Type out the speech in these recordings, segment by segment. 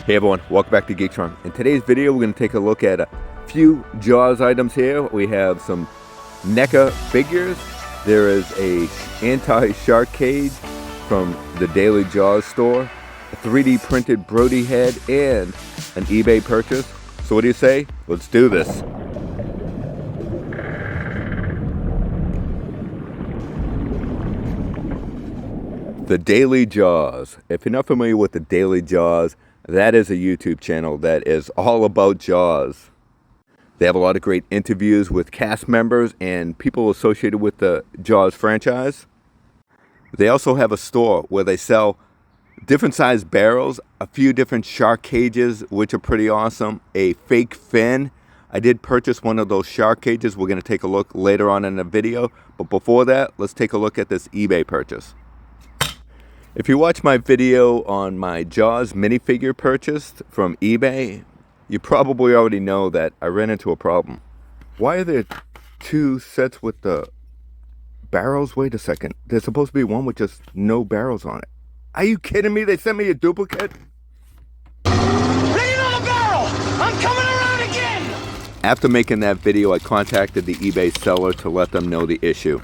Hey everyone, welcome back to Geektron. In today's video, we're going to take a look at a few Jaws items here. We have some Neca figures. There is a anti-shark cage from the Daily Jaws store, a 3D printed Brody head, and an eBay purchase. So what do you say? Let's do this. The Daily Jaws. If you're not familiar with the Daily Jaws, that is a YouTube channel that is all about Jaws. They have a lot of great interviews with cast members and people associated with the Jaws franchise. They also have a store where they sell different sized barrels, a few different shark cages, which are pretty awesome, a fake fin. I did purchase one of those shark cages. We're going to take a look later on in the video. But before that, let's take a look at this eBay purchase. If you watch my video on my Jaws minifigure purchase from eBay, you probably already know that I ran into a problem. Why are there two sets with the barrels? Wait a second. There's supposed to be one with just no barrels on it. Are you kidding me? They sent me a duplicate? Bring another barrel! I'm coming around again! After making that video, I contacted the eBay seller to let them know the issue.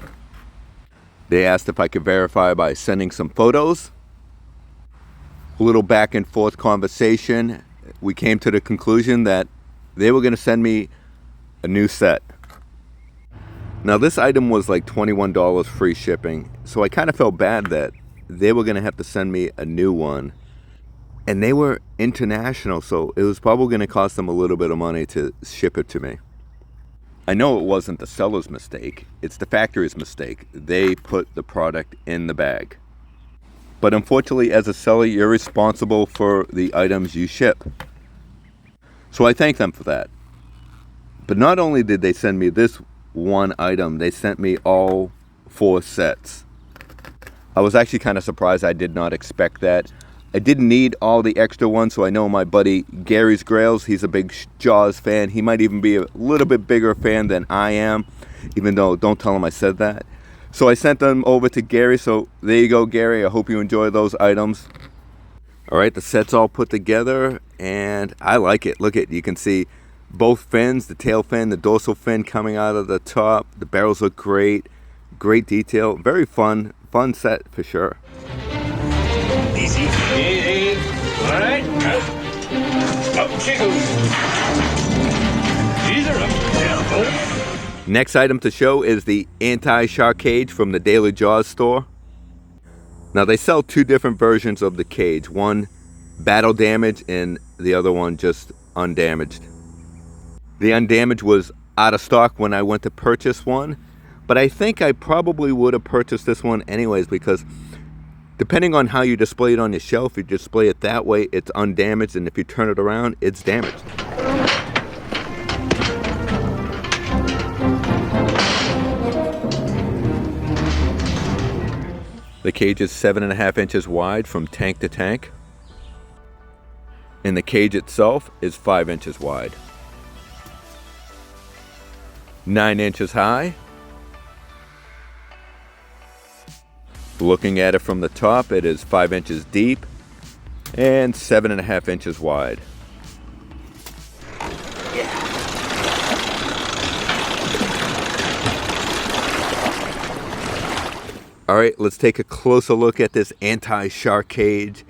They asked if I could verify by sending some photos. A little back and forth conversation. We came to the conclusion that they were going to send me a new set. Now this item was like $21 free shipping, so I kind of felt bad that they were going to have to send me a new one. And they were international, so it was probably going to cost them a little bit of money to ship it to me. I know it wasn't the seller's mistake, it's the factory's mistake. They put the product in the bag. But unfortunately, as a seller, you're responsible for the items you ship. So I thank them for that. But not only did they send me this one item, they sent me all 4 sets. I was actually kind of surprised. I did not expect that. I didn't need all the extra ones, so I know my buddy Gary's Grails, he's a big Jaws fan. He might even be a little bit bigger fan than I am, even though don't tell him I said that. So I sent them over to Gary, so there you go, Gary. I hope you enjoy those items. All right, the set's all put together, and I like it. Look at, you can see both fins, the tail fin, the dorsal fin coming out of the top. The barrels look great, great detail. Very fun set for sure. Easy. All right. Up she goes. These are up. Next item to show is the anti-shark cage from the Daily Jaws store. Now they sell 2 different versions of the cage. One battle damaged and the other one just undamaged. The undamaged was out of stock when I went to purchase one, but I think I probably would have purchased this one anyways because depending on how you display it on your shelf, if you display it that way, it's undamaged, and if you turn it around, it's damaged. The cage is 7.5 inches wide from tank to tank, and the cage itself is 5 inches wide. 9 inches high. Looking at it from the top, it is 5 inches deep and 7.5 inches wide. All right, let's take a closer look at this anti-shark cage.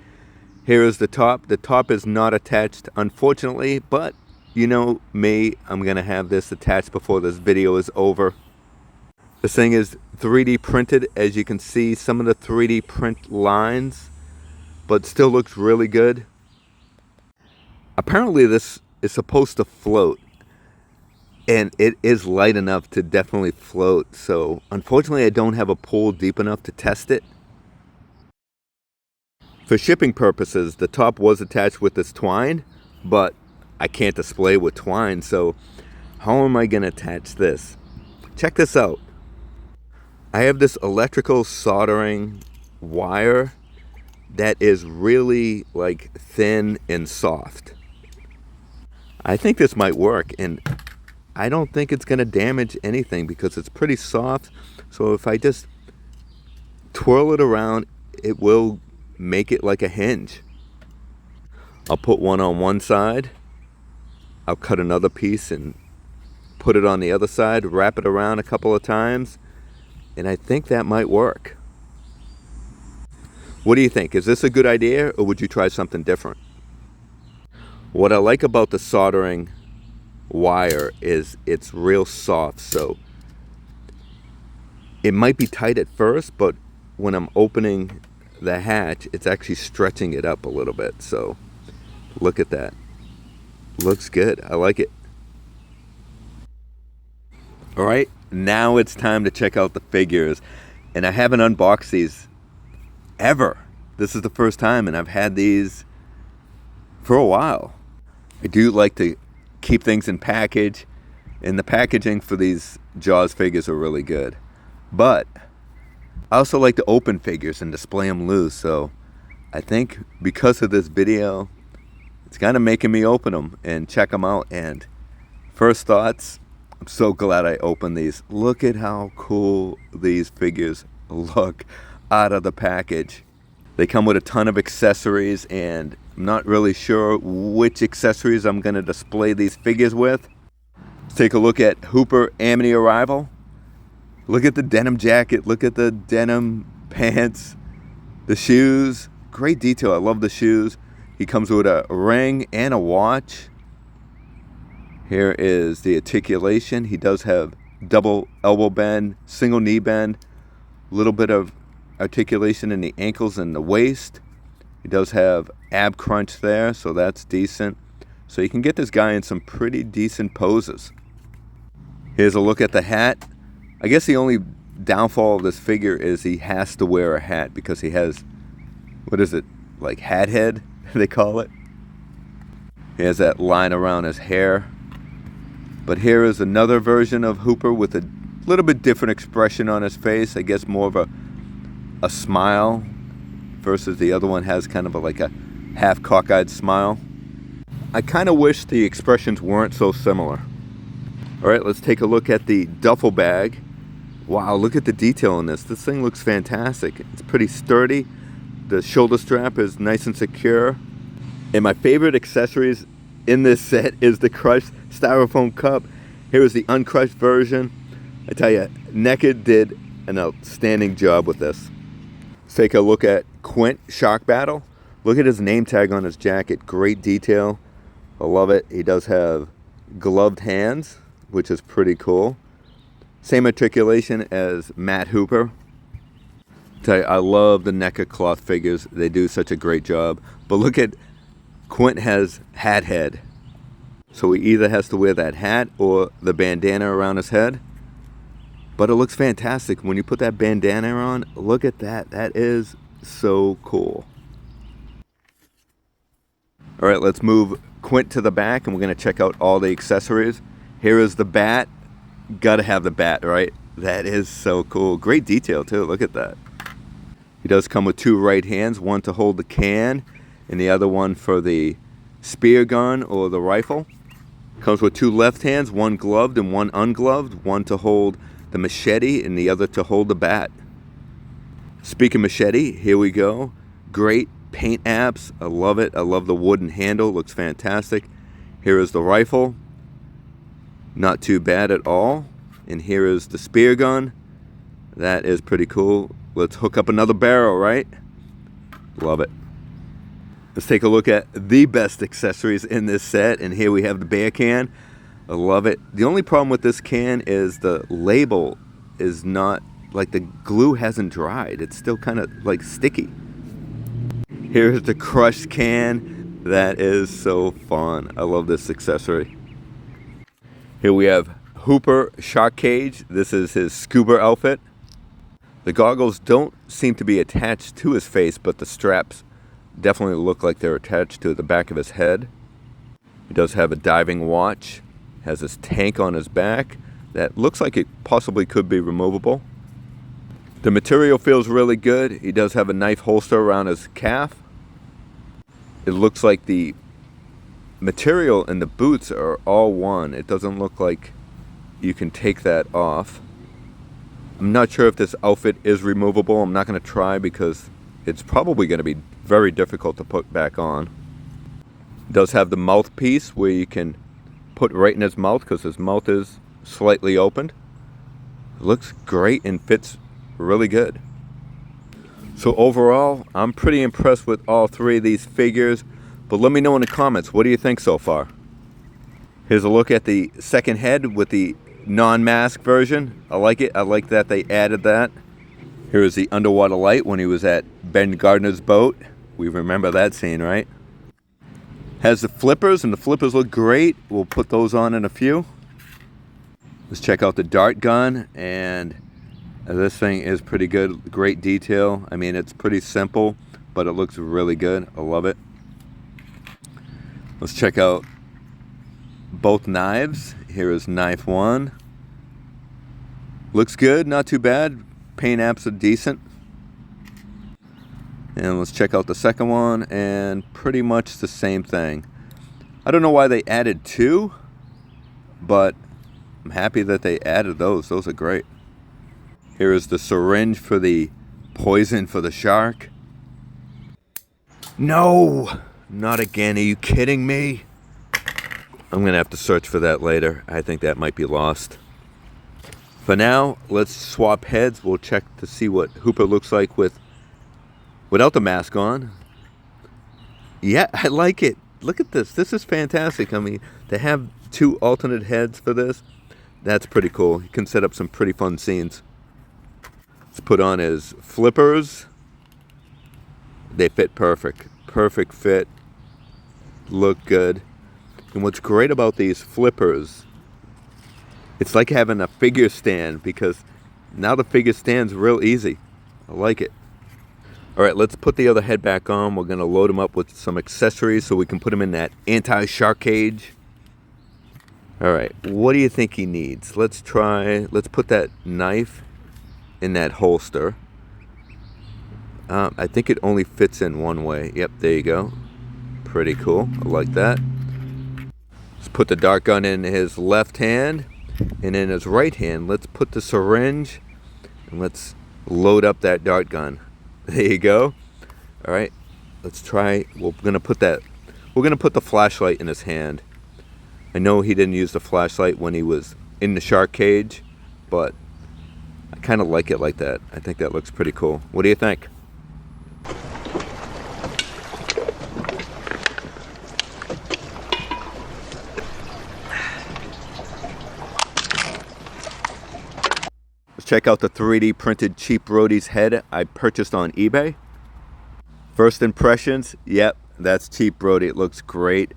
Here is the top. The top is not attached, unfortunately, but you know me, I'm gonna have this attached before this video is over. This thing is 3D printed, as you can see some of the 3D print lines, but still looks really good. Apparently this is supposed to float, and it is light enough to definitely float, so unfortunately I don't have a pool deep enough to test it. For shipping purposes, the top was attached with this twine, but I can't display with twine, so how am I going to attach this? Check this out. I have this electrical soldering wire that is really like thin and soft. I think this might work, and I don't think it's going to damage anything because it's pretty soft. So if I just twirl it around, it will make it like a hinge. I'll put one on one side. I'll cut another piece and put it on the other side, wrap it around a couple of times, and I think that might work. What do you think? Is this a good idea, or would you try something different? What I like about the soldering wire is it's real soft, so it might be tight at first, but when I'm opening the hatch, it's actually stretching it up a little bit. So look at that. Looks good. I like it. All right, now it's time to check out the figures. And I haven't unboxed these ever. This is the first time, and I've had these for a while. I do like to keep things in package, and the packaging for these Jaws figures are really good. But I also like to open figures and display them loose, so I think because of this video, it's kind of making me open them and check them out. And first thoughts, I'm so glad I opened these. Look at how cool these figures look out of the package. They come with a ton of accessories, and I'm not really sure which accessories I'm going to display these figures with. Let's take a look at Hooper Amity Arrival. Look at the denim jacket. Look at the denim pants. The shoes. Great detail. I love the shoes. He comes with a ring and a watch. Here is the articulation. He does have double elbow bend, single knee bend, a little bit of articulation in the ankles and the waist. He does have ab crunch there, so that's decent. So you can get this guy in some pretty decent poses. Here's a look at the hat. I guess the only downfall of this figure is he has to wear a hat because he has, what is it, like hat head, they call it. He has that line around his hair. But here is another version of Hooper with a little bit different expression on his face. I guess more of a smile versus the other one has kind of like a half cockeyed smile. I kind of wish the expressions weren't so similar. All right, let's take a look at the duffel bag. Wow, look at the detail on this. This thing looks fantastic. It's pretty sturdy. The shoulder strap is nice and secure. And my favorite accessories in this set is the crushed styrofoam cup. Here is the uncrushed version. I tell you, Neca did an outstanding job with this. Let's take a look at Quint Shark Battle. Look at his name tag on his jacket. Great detail. I love it. He does have gloved hands, which is pretty cool. Same articulation as Matt Hooper. Tell you, I love the Neca cloth figures. They do such a great job. But look at Quint has hat head. So he either has to wear that hat or the bandana around his head. But it looks fantastic. When you put that bandana on, look at that. That is so cool. All right, let's move Quint to the back, and we're going to check out all the accessories. Here is the bat. Gotta have the bat, right? That is so cool. Great detail, too. Look at that. He does come with two right hands, one to hold the can and the other one for the spear gun or the rifle. Comes with two left hands, one gloved and one ungloved, one to hold the machete and the other to hold the bat. Speaking of machete, here we go. Great paint apps. I love it. I love the wooden handle. Looks fantastic. Here is the rifle. Not too bad at all. And here is the spear gun. That is pretty cool. Let's hook up another barrel, right? Love it. Let's take a look at the best accessories in this set. And here we have the bear can. I love it. The only problem with this can is the label is not, like the glue hasn't dried. It's still kind of like sticky. Here's the crushed can. That is so fun. I love this accessory. Here we have Hooper Shark Cage. This is his scuba outfit. The goggles don't seem to be attached to his face, but the straps definitely look like they're attached to the back of his head. He does have a diving watch. Has this tank on his back that looks like it possibly could be removable. The material feels really good. He does have a knife holster around his calf. It looks like the material and the boots are all one. It doesn't look like you can take that off. I'm not sure if this outfit is removable. I'm not going to try because it's probably going to be very difficult to put back on. It does have the mouthpiece where you can put right in his mouth because his mouth is slightly opened. It looks great and fits really good. So overall, I'm pretty impressed with all three of these figures, but let me know in the comments, what do you think so far? Here's a look at the second head with the non-mask version. I like it. I like that they added that. Here is the underwater light when he was at Ben Gardner's boat. We remember that scene, right? Has the flippers, and the flippers look great. We'll put those on in a few. Let's check out the dart gun, and this thing is pretty good. Great detail. I mean, it's pretty simple, but it looks really good. I love it. Let's check out both knives. Here is knife one. Looks good, not too bad. Paint apps are decent. And let's check out the second one, and pretty much the same thing. I don't know why they added two, but I'm happy that they added those. Those are great. Here is the syringe for the poison for the shark. No, not again. Are you kidding me? I'm gonna have to search for that later. I think that might be lost. For now, let's swap heads. We'll check to see what Hooper looks like without the mask on. Yeah, I like it. Look at this. This is fantastic. I mean, to have two alternate heads for this, that's pretty cool. You can set up some pretty fun scenes. Let's put on his flippers. They fit perfect. Perfect fit. Look good. And what's great about these flippers, it's like having a figure stand, because now the figure stand's real easy. I like it. All right, let's put the other head back on. We're gonna load him up with some accessories so we can put him in that anti-shark cage. All right, what do you think he needs? Let's put that knife in that holster. I think it only fits in one way. Yep, there you go. Pretty cool, I like that. Let's put the dart gun in his left hand, and in his right hand, let's put the syringe, and let's load up that dart gun. There you go. All right, let's try. We're gonna put the flashlight in his hand. I know he didn't use the flashlight when he was in the shark cage, but I kind of like it like that. I think that looks pretty cool. What do you think? Check out the 3D printed cheap Brody's head I purchased on eBay. First impressions, yep, that's cheap Brody. It looks great.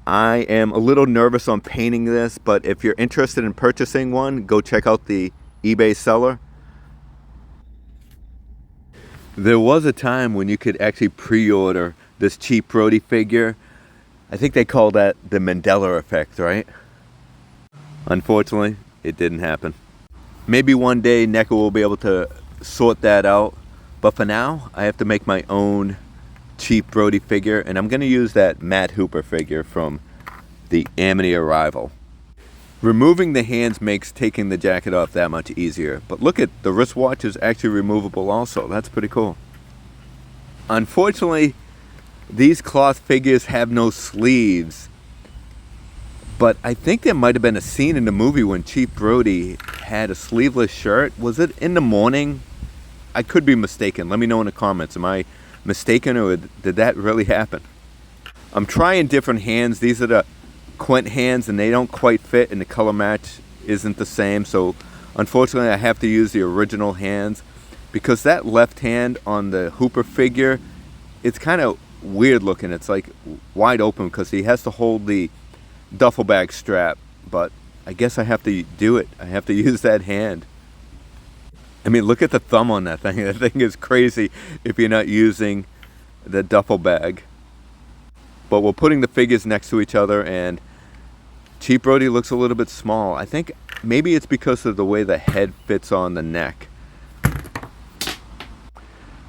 I am a little nervous on painting this, but if you're interested in purchasing one, go check out the eBay seller. There was a time when you could actually pre-order this cheap Brody figure. I think they call that the Mandela effect, right? Unfortunately, it didn't happen. Maybe one day Neca will be able to sort that out. But for now, I have to make my own cheap Brody figure. And I'm going to use that Matt Hooper figure from the Amity Arrival. Removing the hands makes taking the jacket off that much easier. But look at the wristwatch is actually removable also. That's pretty cool. Unfortunately, these cloth figures have no sleeves. But I think there might have been a scene in the movie when Cheap Brody had a sleeveless shirt. Was it in the morning? I could be mistaken. Let me know in the comments. Am I mistaken, or did that really happen? I'm trying different hands. These are the Quint hands, and they don't quite fit, and the color match isn't the same. So unfortunately, I have to use the original hands, because that left hand on the Hooper figure, it's kind of weird looking. It's like wide open because he has to hold the duffel bag strap, but I guess I have to do it. I have to use that hand. I mean, look at the thumb on that thing. That thing is crazy if you're not using the duffel bag. But we're putting the figures next to each other, and Cheap Brody looks a little bit small. I think maybe it's because of the way the head fits on the neck.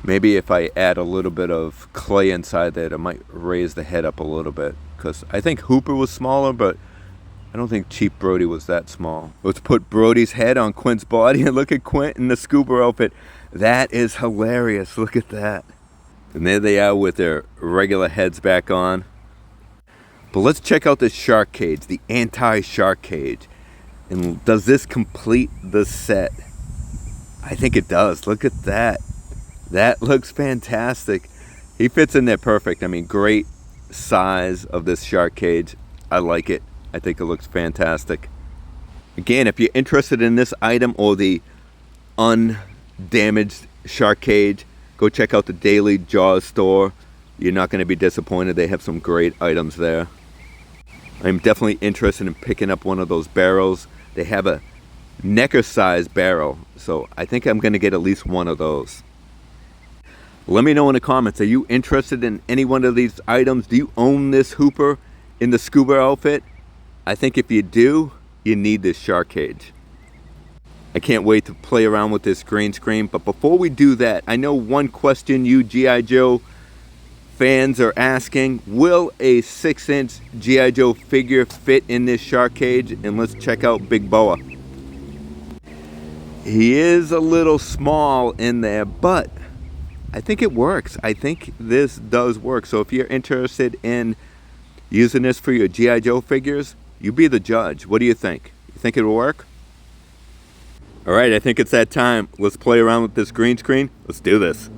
Maybe if I add a little bit of clay inside that, it might raise the head up a little bit. Because I think Hooper was smaller, but I don't think Cheap Brody was that small. Let's put Brody's head on Quint's body, and look at Quint in the scuba outfit. That is hilarious. Look at that. And there they are with their regular heads back on. But let's check out this shark cage, the anti-shark cage. And does this complete the set? I think it does. Look at that. That looks fantastic. He fits in there perfect. I mean, great size of this shark cage. I like it. I think it looks fantastic. Again, if you're interested in this item or the undamaged shark cage, go check out the Daily Jaws store. You're not going to be disappointed. They have some great items there. I'm definitely interested in picking up one of those barrels. They have a Neca size barrel, so I think I'm going to get at least one of those. Let me know in the comments, are you interested in any one of these items? Do you own this hooper in the scuba outfit? I think if you do, you need this shark cage. I can't wait to play around with this green screen, but before we do that, I know one question you G.I. Joe fans are asking, will a 6-inch G.I. Joe figure fit in this shark cage? And let's check out Big Boa. He is a little small in there, but I think it works. I think this does work. So if you're interested in using this for your G.I. Joe figures, you be the judge. What do you think? You think it'll work? All right, I think it's that time. Let's play around with this green screen. Let's do this.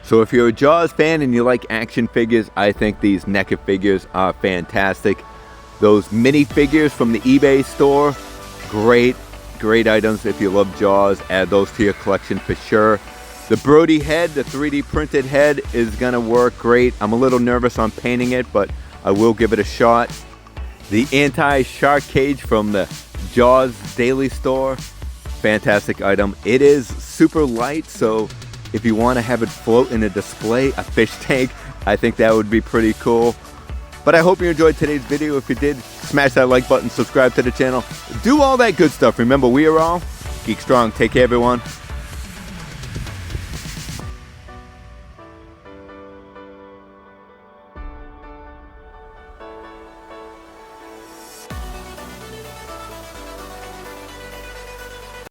So if you're a Jaws fan and you like action figures, I think these NECA figures are fantastic. Those mini figures from the eBay store, great items. If you love Jaws, add those to your collection for sure. The Brody head, the 3D printed head, is gonna work great. I'm a little nervous on painting it, but I will give it a shot. The anti-shark cage from the Jaws Daily store, fantastic item. It is super light, so if you want to have it float in a display, a fish tank, I think that would be pretty cool. But I hope you enjoyed today's video. If you did, smash that like button, subscribe to the channel, do all that good stuff. Remember, we are all Geek Strong. Take care, everyone.